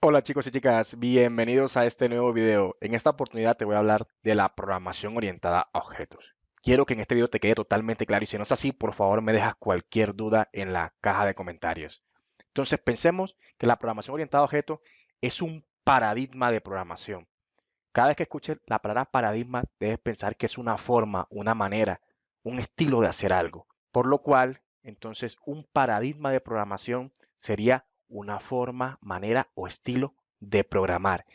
Hola chicos y chicas, bienvenidos a este nuevo video. En esta oportunidad te voy a hablar de la programación orientada a objetos. Quiero que en este video te quede totalmente claro y si no es así, por favor me dejas cualquier duda en la caja de comentarios. Entonces pensemos que la programación orientada a objetos es un paradigma de programación. Cada vez que escuches la palabra paradigma, debes pensar que es una forma, una manera, un estilo de hacer algo. Por lo cual, entonces, un paradigma de programación sería una forma, manera o estilo de programar.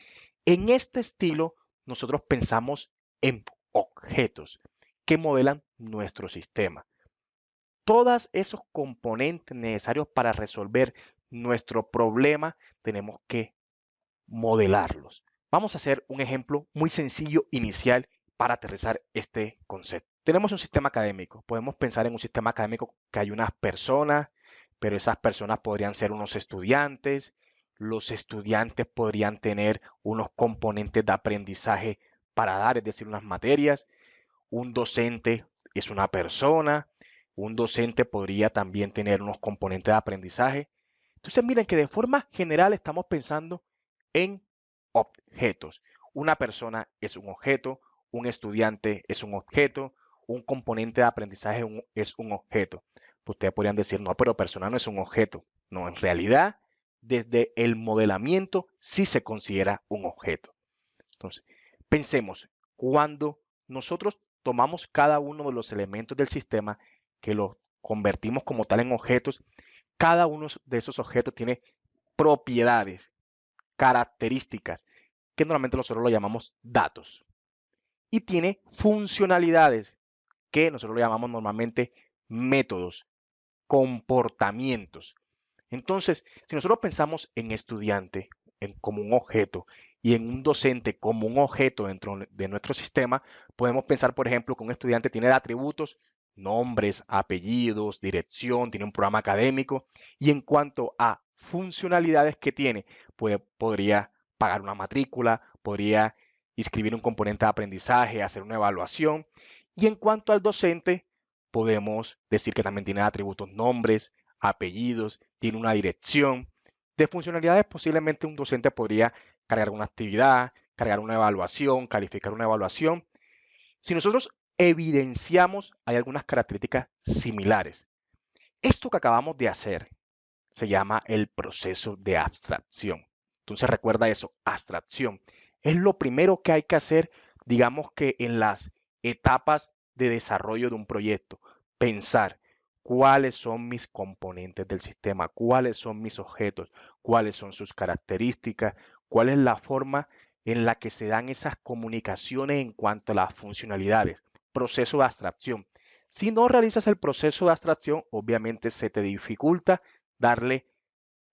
En este estilo, nosotros pensamos en objetos que modelan nuestro sistema. Todos esos componentes necesarios para resolver nuestro problema tenemos que modelarlos. Vamos a hacer un ejemplo muy sencillo inicial para aterrizar este concepto. Tenemos un sistema académico. Podemos pensar en un sistema académico que hay unas personas, pero esas personas podrían ser unos estudiantes. Los estudiantes podrían tener unos componentes de aprendizaje para dar, es decir, unas materias. Un docente es una persona. Un docente podría también tener unos componentes de aprendizaje. Entonces, miren que de forma general estamos pensando en objetos. Una persona es un objeto, un estudiante es un objeto, un componente de aprendizaje es un objeto. Ustedes podrían decir, no, pero persona no es un objeto. No, en realidad, desde el modelamiento sí se considera un objeto. Entonces, pensemos, cuando nosotros tomamos cada uno de los elementos del sistema, que los convertimos como tal en objetos, cada uno de esos objetos tiene propiedades, características, que normalmente nosotros lo llamamos datos. Y tiene funcionalidades, que nosotros lo llamamos normalmente métodos, comportamientos. Entonces, si nosotros pensamos en estudiante como un objeto y en un docente como un objeto dentro de nuestro sistema, podemos pensar, por ejemplo, que un estudiante tiene atributos, nombres, apellidos, dirección, tiene un programa académico y en cuanto a funcionalidades que tiene, pues podría pagar una matrícula, podría inscribir un componente de aprendizaje, hacer una evaluación. Y en cuanto al docente, podemos decir que también tiene atributos, nombres, apellidos, tiene una dirección. De funcionalidades, posiblemente un docente podría cargar una actividad, cargar una evaluación, calificar una evaluación. Si nosotros evidenciamos, hay algunas características similares. Esto que acabamos de hacer se llama el proceso de abstracción. Entonces recuerda eso, abstracción. Es lo primero que hay que hacer, digamos que en las etapas de desarrollo de un proyecto. Pensar cuáles son mis componentes del sistema, cuáles son mis objetos, cuáles son sus características, cuál es la forma en la que se dan esas comunicaciones en cuanto a las funcionalidades. Proceso de abstracción. Si no realizas el proceso de abstracción, obviamente se te dificulta darle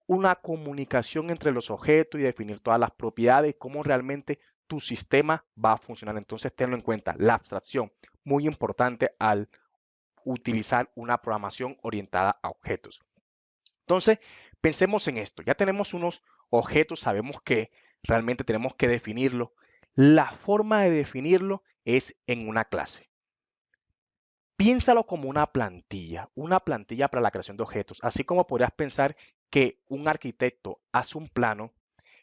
una comunicación entre los objetos y definir todas las propiedades y cómo realmente tu sistema va a funcionar. Entonces, tenlo en cuenta, la abstracción, muy importante al utilizar una programación orientada a objetos. Entonces, pensemos en esto. Ya tenemos unos objetos, sabemos que realmente tenemos que definirlo. La forma de definirlo es en una clase. Piénsalo como una plantilla para la creación de objetos, así como podrías pensar que un arquitecto hace un plano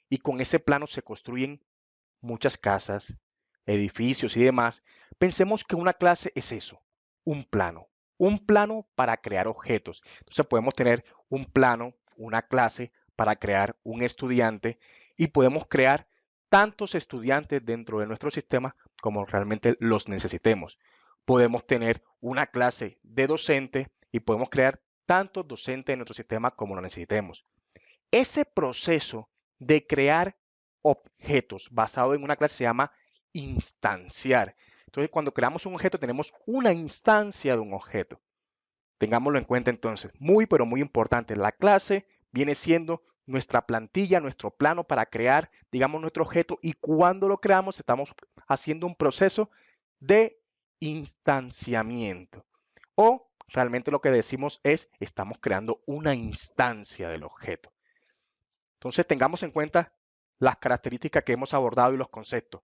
y con ese plano se construyen muchas casas, edificios y demás. Pensemos que una clase es eso, un plano para crear objetos. Entonces podemos tener un plano, una clase para crear un estudiante y podemos crear tantos estudiantes dentro de nuestro sistema como realmente los necesitemos. Podemos tener una clase de docente y podemos crear tantos docentes en nuestro sistema como lo necesitemos. Ese proceso de crear objetos basado en una clase se llama instanciar. Entonces, cuando creamos un objeto, tenemos una instancia de un objeto. Tengámoslo en cuenta entonces. Muy, pero muy importante. La clase viene siendo nuestra plantilla, nuestro plano para crear, digamos, nuestro objeto. Y cuando lo creamos, estamos haciendo un proceso de instanciamiento. O realmente lo que decimos es, estamos creando una instancia del objeto. Entonces tengamos en cuenta las características que hemos abordado y los conceptos.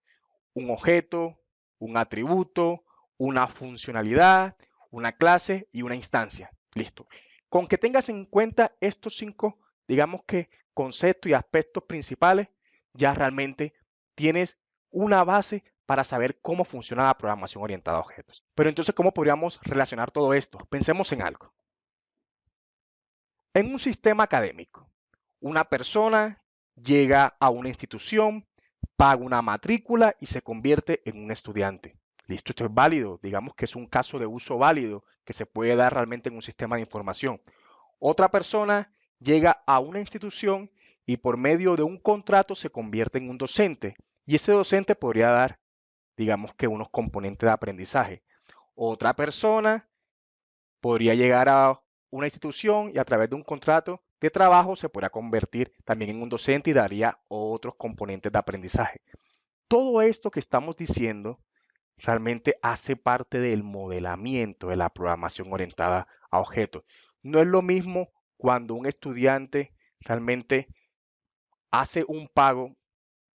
Un objeto, un atributo, una funcionalidad, una clase y una instancia. Listo. Con que tengas en cuenta estos cinco, digamos que conceptos y aspectos principales, ya realmente tienes una base para saber cómo funciona la programación orientada a objetos. Pero entonces, ¿cómo podríamos relacionar todo esto? Pensemos en algo. En un sistema académico, una persona llega a una institución, paga una matrícula y se convierte en un estudiante. Listo, esto es válido. Digamos que es un caso de uso válido que se puede dar realmente en un sistema de información. Otra persona llega a una institución y por medio de un contrato se convierte en un docente. Y ese docente podría dar, digamos que unos componentes de aprendizaje. Otra persona podría llegar a una institución y a través de un contrato de trabajo se podría convertir también en un docente y daría otros componentes de aprendizaje. Todo esto que estamos diciendo realmente hace parte del modelamiento de la programación orientada a objetos. No es lo mismo cuando un estudiante realmente hace un pago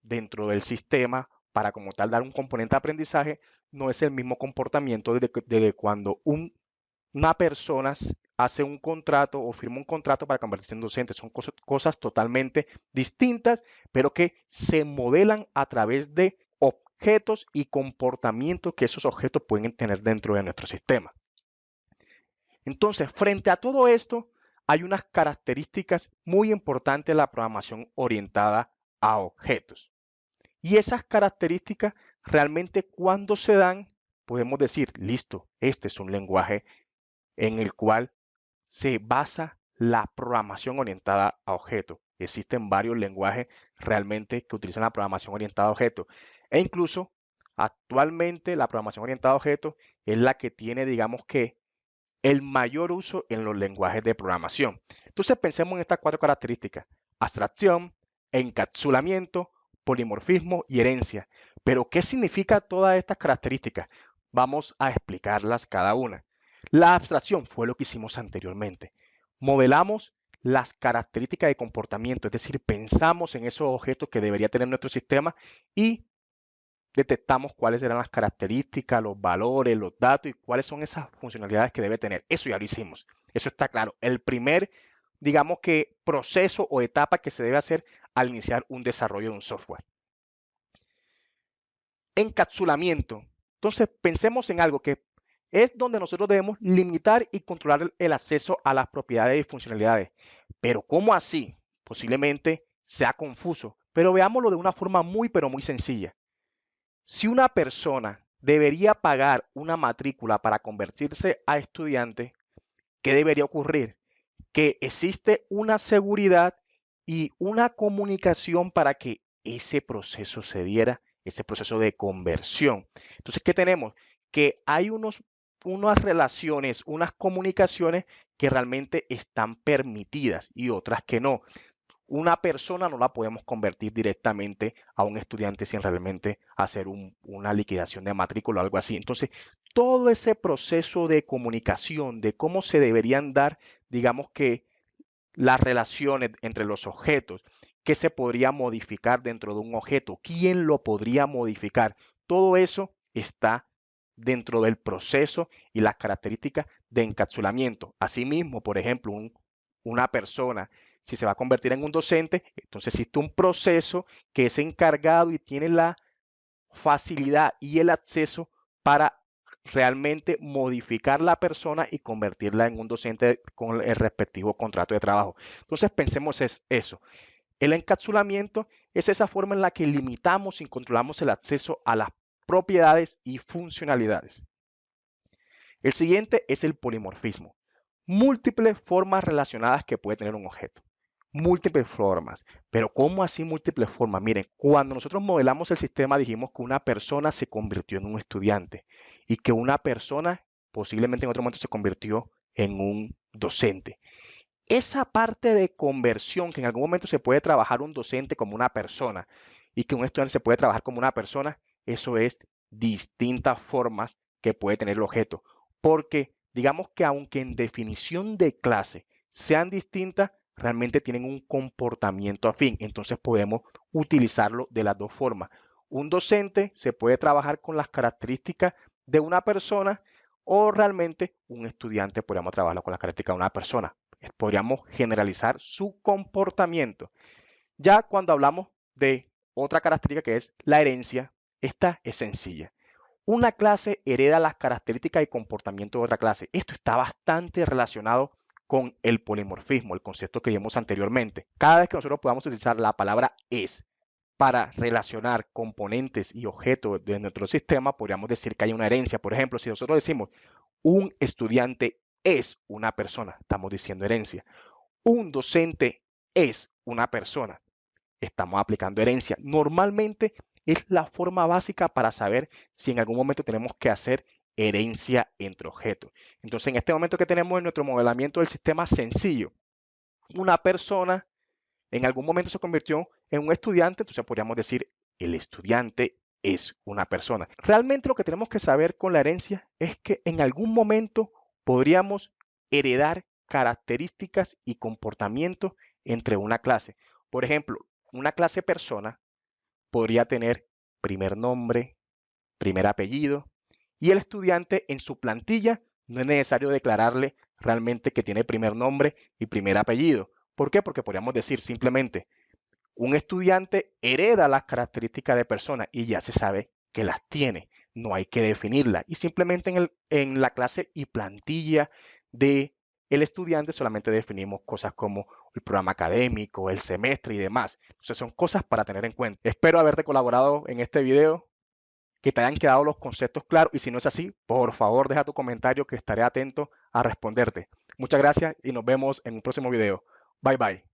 dentro del sistema para como tal dar un componente de aprendizaje, no es el mismo comportamiento desde cuando una persona hace un contrato o firma un contrato para convertirse en docente. Son cosas totalmente distintas, pero que se modelan a través de objetos y comportamientos que esos objetos pueden tener dentro de nuestro sistema. Entonces, frente a todo esto, hay unas características muy importantes de la programación orientada a objetos. Y esas características realmente cuando se dan, podemos decir, listo, este es un lenguaje en el cual se basa la programación orientada a objetos. Existen varios lenguajes realmente que utilizan la programación orientada a objetos. E incluso actualmente la programación orientada a objetos es la que tiene, digamos que, el mayor uso en los lenguajes de programación. Entonces pensemos en estas cuatro características: abstracción, encapsulamiento, polimorfismo y herencia. Pero, ¿qué significa todas estas características? Vamos a explicarlas cada una. La abstracción fue lo que hicimos anteriormente. Modelamos las características de comportamiento, es decir, pensamos en esos objetos que debería tener nuestro sistema y detectamos cuáles eran las características, los valores, los datos y cuáles son esas funcionalidades que debe tener. Eso ya lo hicimos. Eso está claro. El primer, digamos que, proceso o etapa que se debe hacer al iniciar un desarrollo de un software. Encapsulamiento. Entonces, pensemos en algo que es donde nosotros debemos limitar y controlar el acceso a las propiedades y funcionalidades. Pero ¿cómo así? Posiblemente sea confuso, pero veámoslo de una forma muy, pero muy sencilla. Si una persona debería pagar una matrícula para convertirse a estudiante, ¿qué debería ocurrir? Que existe una seguridad y una comunicación para que ese proceso se diera, ese proceso de conversión. Entonces, ¿qué tenemos? Que hay unas relaciones, unas comunicaciones que realmente están permitidas y otras que no. Una persona no la podemos convertir directamente a un estudiante sin realmente hacer una liquidación de matrícula o algo así. Entonces, todo ese proceso de comunicación, de cómo se deberían dar, digamos que las relaciones entre los objetos, qué se podría modificar dentro de un objeto, quién lo podría modificar, todo eso está dentro del proceso y las características de encapsulamiento. Asimismo, por ejemplo, una persona, si se va a convertir en un docente, entonces existe un proceso que es encargado y tiene la facilidad y el acceso para realmente modificar la persona y convertirla en un docente con el respectivo contrato de trabajo. Entonces pensemos eso. El encapsulamiento es esa forma en la que limitamos y controlamos el acceso a las propiedades y funcionalidades. El siguiente es el polimorfismo. Múltiples formas relacionadas que puede tener un objeto. Múltiples formas. Pero ¿cómo así múltiples formas? Miren, cuando nosotros modelamos el sistema dijimos que una persona se convirtió en un estudiante y que una persona posiblemente en otro momento se convirtió en un docente. Esa parte de conversión que en algún momento se puede trabajar un docente como una persona y que un estudiante se puede trabajar como una persona, eso es distintas formas que puede tener el objeto. Porque digamos que aunque en definición de clase sean distintas, realmente tienen un comportamiento afín. Entonces podemos utilizarlo de las dos formas. Un docente se puede trabajar con las características de una persona o realmente un estudiante podríamos trabajarlo con las características de una persona. Podríamos generalizar su comportamiento. Ya cuando hablamos de otra característica que es la herencia, esta es sencilla. Una clase hereda las características y comportamiento de otra clase. Esto está bastante relacionado con el polimorfismo, el concepto que vimos anteriormente. Cada vez que nosotros podamos utilizar la palabra es para relacionar componentes y objetos de nuestro sistema, podríamos decir que hay una herencia. Por ejemplo, si nosotros decimos un estudiante es una persona, estamos diciendo herencia. Un docente es una persona, estamos aplicando herencia. Normalmente es la forma básica para saber si en algún momento tenemos que hacer herencia entre objetos. Entonces, en este momento que tenemos en nuestro modelamiento del sistema sencillo, una persona en algún momento se convirtió en un estudiante, entonces podríamos decir el estudiante es una persona. Realmente lo que tenemos que saber con la herencia es que en algún momento podríamos heredar características y comportamientos entre una clase. Por ejemplo, una clase persona podría tener primer nombre, primer apellido, y el estudiante en su plantilla no es necesario declararle realmente que tiene primer nombre y primer apellido. ¿Por qué? Porque podríamos decir simplemente, un estudiante hereda las características de persona y ya se sabe que las tiene. No hay que definirlas. Y simplemente en la clase y plantilla de el estudiante solamente definimos cosas como el programa académico, el semestre y demás. Entonces son cosas para tener en cuenta. Espero haberte colaborado en este video, que te hayan quedado los conceptos claros y si no es así, por favor deja tu comentario que estaré atento a responderte. Muchas gracias y nos vemos en un próximo video. Bye bye.